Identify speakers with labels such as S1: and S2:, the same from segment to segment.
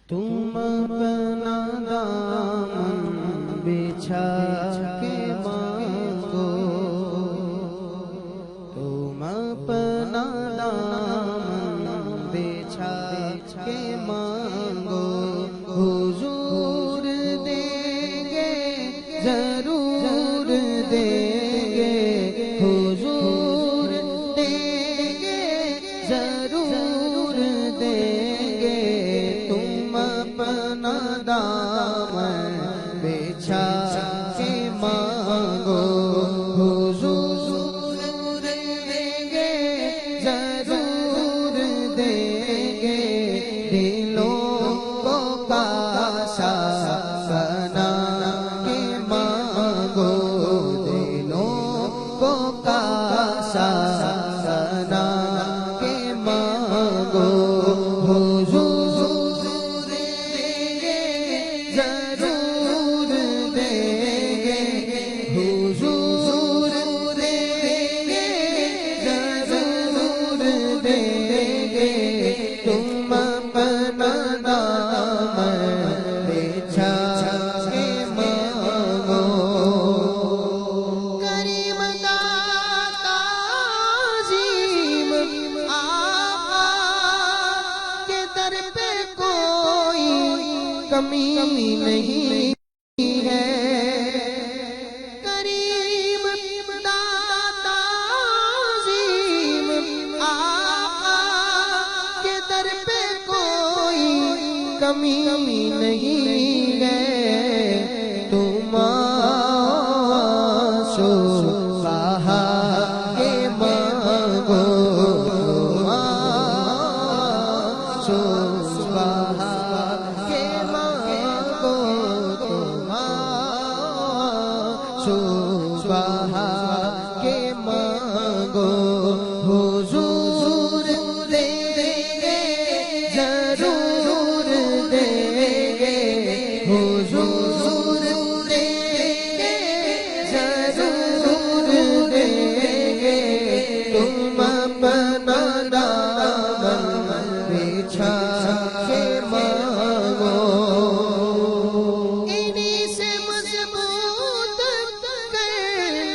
S1: تم اپنا دامن بچھا کے مانگو، تم اپنا دامن بچھا کے مانگو، حضور دیں گے ضرور دیں گے، حضور دیں گے ضرور دیں گے، تم اپنا دامن بچھا کے مانگو، حضور دیں گے ضرور دیں گے، دلوں کو کاسا بنا کے مانگو، دلوں کو کاسا بنا کے مانگو، حضور دیں گے ضرور دیں گے، حضور دیں گے ضرور دیں گے، تم اپنا دامن بچھا کے مانگو۔ کریم داتا عظیم آقا کے در پہ کوئی کمی نہیں ہے، کریم داتا عظیم آقا کے در پہ کوئی کمی نہیں ہے، تم آشو بہا کے مانگو، تم آشو بہا کے مانگو، تم آشو بہا کے مانگو، حضور دیں گے ضرور دیں گے، حضور دیں گے ضرور دیں گے، تم اپنا دامن بچھا کے مانگو، انہی سے مضبوط کر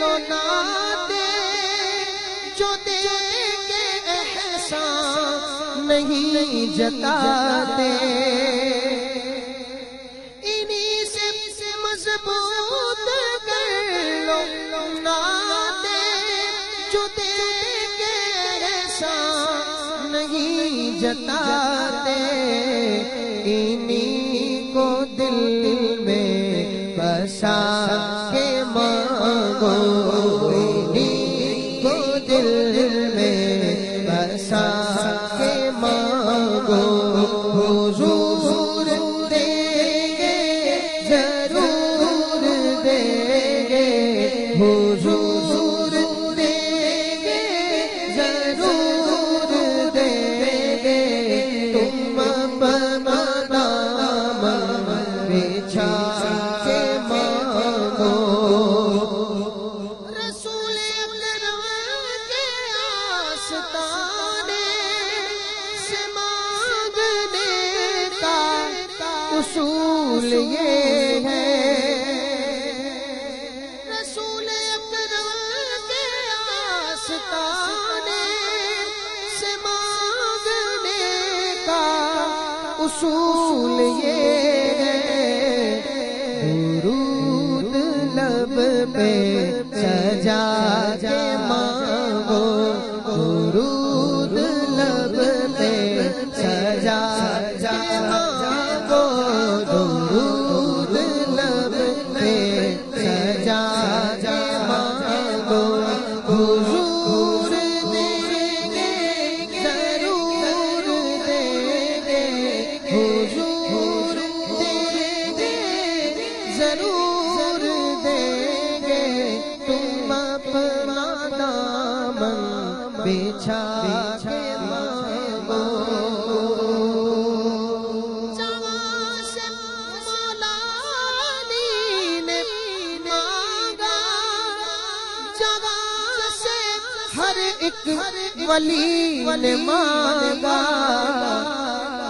S1: لو ناطے، جو دے کے احسان نہیں جتاتے، انہی سے مضبوط کر لو ناطے، جو دے کے احسان نہیں جتاتے، انہی کو دل میں بسا کے مانگو، انہی کو دل میں بسا کے مانگو، حضور دیں گے ضرور دیں گے، حضور دیں گے ضرور دیں گے، تم اپنا دامن بچھا کے مانگو، رسول اکرم کے آستانے سے مانگنے کا اصول یہ ہے، رسول اکرم کے آستانے سے مانگنے کا اصول یہ ہے، درود لب پہ سجا کے مانگو، درود لب پہ سجا کے مانگو، درود لب پہ سجا کے مانگو، حضور دیں گے ضرور دیں گے، حضور دیں گے ضرور دیں گے، تم اپنا دامن بچھا کے مانگو، جہاں سے مولا علی نے مانگا، جہاں سے ہر ایک ولی نے مانگا،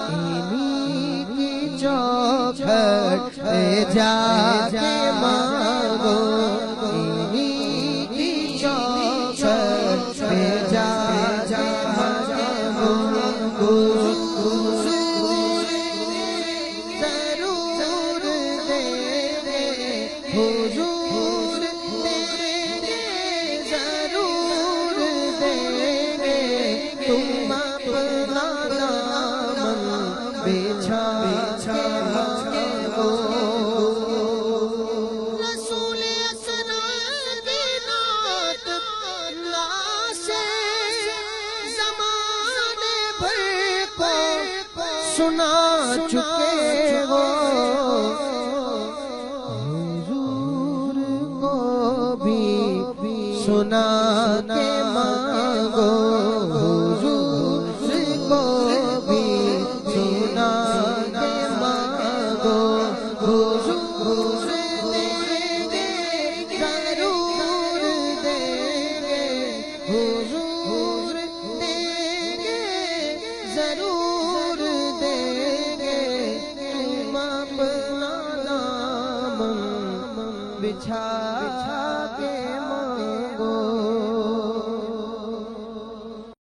S1: انہی کی چوکھٹ پہ جا کے مانگو انہی کی چوکھٹ پہ جا کے مانگو حضور ضرور دیں گے حضور دیں گے ضرور دیں گے تم اپنا دامن بچھا کے مانگو رسول اسرار نعت لاشے زمانے بھر کو سنا چکے ہو حضور کو بھی سنا کے مانگو حضور کو بھی سنا کے مانگو حضور دیں گے ضرور دیں گے حضور دیں گے ضرور دیں گے تم اپنا دامن بچھا کے